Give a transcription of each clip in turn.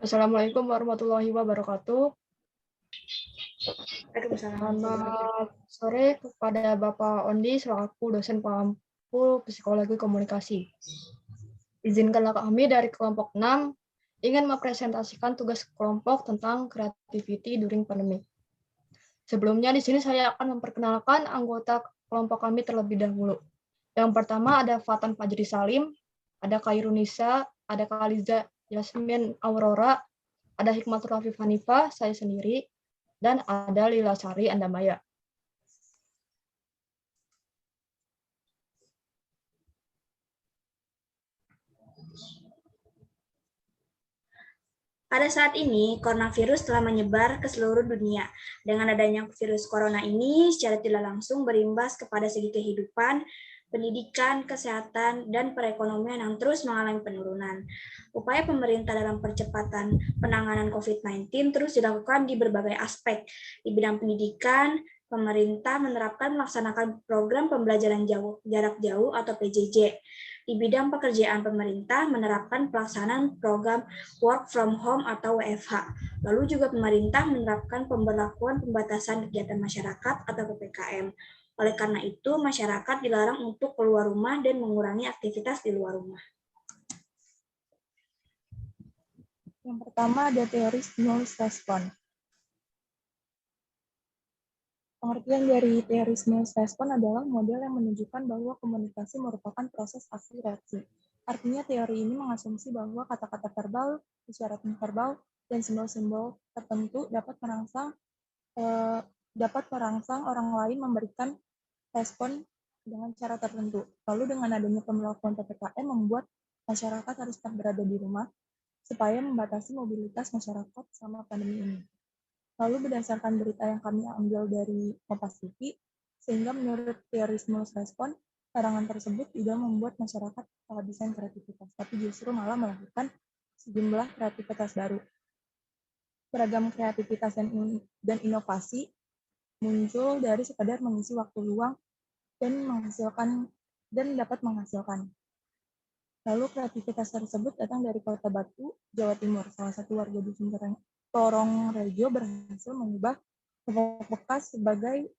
Assalamualaikum warahmatullahi wabarakatuh. Waalaikumsalam. Selamat sore kepada Bapak Ondi selaku dosen pengampu psikologi komunikasi. Izinkanlah kami dari kelompok 6 ingin mempresentasikan tugas kelompok tentang creativity during pandemic. Sebelumnya di sini saya akan memperkenalkan anggota kelompok kami terlebih dahulu. Yang pertama ada Fatan Fajri Salim, ada Kairunisa, ada Kaliza Yasmin Aurora, ada Hikmatul Rafif Hanifah, saya sendiri, dan ada Lila Sari Andamaya. Pada saat ini, coronavirus telah menyebar ke seluruh dunia. Dengan adanya virus corona ini, secara tidak langsung berimbas kepada segi kehidupan, pendidikan, kesehatan, dan perekonomian yang terus mengalami penurunan. Upaya pemerintah dalam percepatan penanganan COVID-19 terus dilakukan di berbagai aspek. Di bidang pendidikan, pemerintah menerapkan melaksanakan program pembelajaran jarak jauh atau PJJ. Di bidang pekerjaan, pemerintah menerapkan pelaksanaan program work from home atau WFH. Lalu juga pemerintah menerapkan pemberlakuan pembatasan kegiatan masyarakat atau PPKM. Oleh karena itu, masyarakat dilarang untuk keluar rumah dan mengurangi aktivitas di luar rumah. Yang pertama ada teori stimulus respon. Pengertian dari teori stimulus respon adalah model yang menunjukkan bahwa komunikasi merupakan proses aksi reaksi. Artinya teori ini mengasumsi bahwa kata-kata verbal, isyarat verbal, dan simbol-simbol tertentu dapat merangsang orang lain memberikan respon dengan cara tertentu. Lalu dengan adanya pemberlakuan PPKM membuat masyarakat harus tetap berada di rumah supaya membatasi mobilitas masyarakat selama pandemi ini. Lalu berdasarkan berita yang kami ambil dari Kompas TV, sehingga menurut teori stimulus respon, larangan tersebut tidak membuat masyarakat kehabisan kreativitas, tapi justru malah melakukan sejumlah kreativitas baru. Beragam kreativitas dan inovasi muncul dari sekadar mengisi waktu luang dan dapat menghasilkan. Lalu kreativitas tersebut datang dari Kota Batu, Jawa Timur. Salah satu warga dusun Torong Rejo berhasil mengubah popok bekas sekali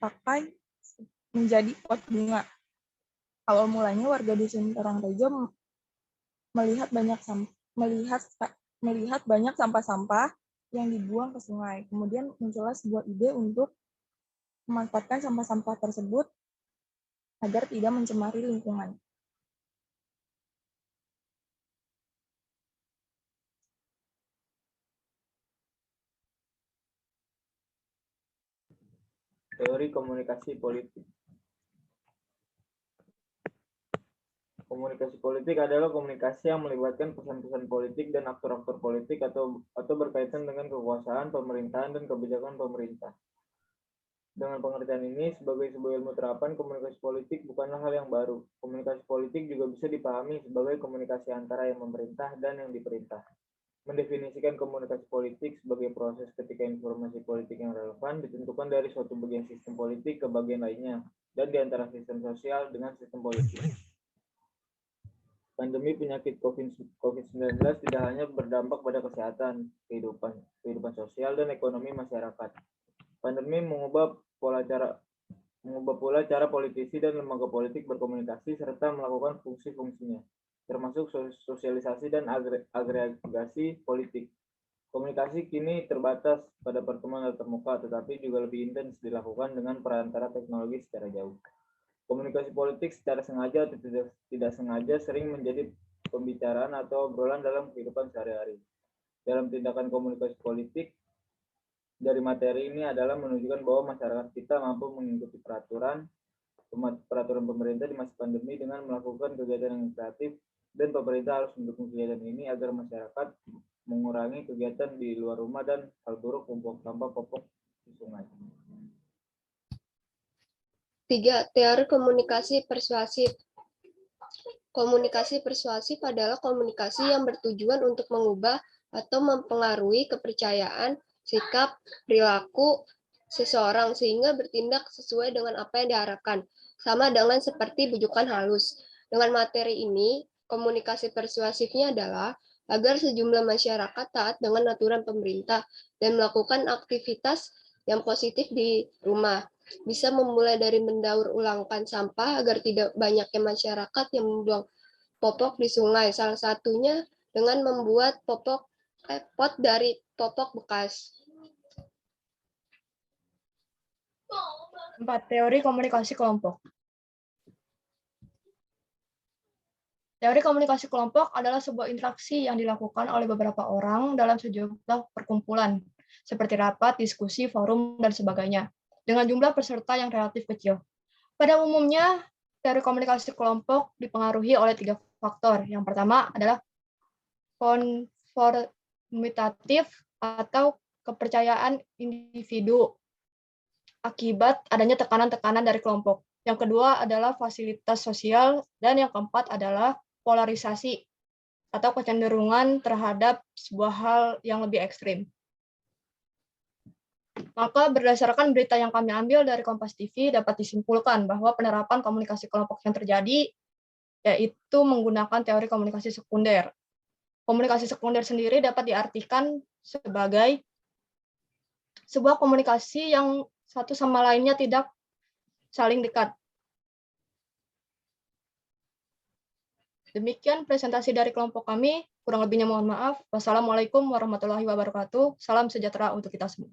pakai menjadi pot bunga. Awal mulanya warga dusun Torong Rejo melihat banyak sampah-sampah yang dibuang ke sungai. Kemudian muncullah sebuah ide untuk memanfaatkan sampah-sampah tersebut agar tidak mencemari lingkungan. Teori komunikasi politik. Komunikasi politik adalah komunikasi yang melibatkan pesan-pesan politik dan aktor-aktor politik atau berkaitan dengan kekuasaan, pemerintahan, dan kebijakan pemerintah. Dengan pengertian ini, sebagai sebuah ilmu terapan, komunikasi politik bukanlah hal yang baru. Komunikasi politik juga bisa dipahami sebagai komunikasi antara yang memerintah dan yang diperintah. Mendefinisikan komunikasi politik sebagai proses ketika informasi politik yang relevan ditentukan dari suatu bagian sistem politik ke bagian lainnya, dan di antara sistem sosial dengan sistem politik. Pandemi penyakit COVID-19 tidak hanya berdampak pada kesehatan, kehidupan sosial, dan ekonomi masyarakat. Pandemi mengubah pula cara politisi dan lembaga politik berkomunikasi serta melakukan fungsi-fungsinya, termasuk sosialisasi dan agregasi politik. Komunikasi kini terbatas pada pertemuan tatap muka, tetapi juga lebih intens dilakukan dengan perantara teknologi secara jauh. Komunikasi politik secara sengaja atau tidak sengaja sering menjadi pembicaraan atau obrolan dalam kehidupan sehari-hari. Dalam tindakan komunikasi politik, dari materi ini adalah menunjukkan bahwa masyarakat kita mampu mengikuti peraturan pemerintah di masa pandemi dengan melakukan kegiatan yang kreatif, dan pemerintah harus mendukung kegiatan ini agar masyarakat mengurangi kegiatan di luar rumah dan hal buruk membuang sampah popok di sungai. 3. Teori komunikasi persuasif. Komunikasi persuasif adalah komunikasi yang bertujuan untuk mengubah atau mempengaruhi kepercayaan, sikap, perilaku seseorang sehingga bertindak sesuai dengan apa yang diharapkan, sama dengan seperti bujukan halus. Dengan materi ini, komunikasi persuasifnya adalah agar sejumlah masyarakat taat dengan aturan pemerintah dan melakukan aktivitas yang positif di rumah. Bisa memulai dari mendaur ulangkan sampah agar tidak banyaknya masyarakat yang membuang popok di sungai. Salah satunya dengan membuat pot dari popok bekas. 4. Teori komunikasi kelompok. Teori komunikasi kelompok adalah sebuah interaksi yang dilakukan oleh beberapa orang dalam sejumlah perkumpulan, seperti rapat, diskusi, forum, dan sebagainya, dengan jumlah peserta yang relatif kecil. Pada umumnya, teori komunikasi kelompok dipengaruhi oleh 3 faktor. Yang pertama adalah konformitatif atau kepercayaan individu akibat adanya tekanan-tekanan dari kelompok. Yang kedua adalah fasilitas sosial, dan yang keempat adalah polarisasi atau kecenderungan terhadap sebuah hal yang lebih ekstrim. Maka berdasarkan berita yang kami ambil dari Kompas TV dapat disimpulkan bahwa penerapan komunikasi kelompok yang terjadi yaitu menggunakan teori komunikasi sekunder. Komunikasi sekunder sendiri dapat diartikan sebagai sebuah komunikasi yang satu sama lainnya tidak saling dekat. Demikian presentasi dari kelompok kami. Kurang lebihnya mohon maaf. Wassalamualaikum warahmatullahi wabarakatuh. Salam sejahtera untuk kita semua.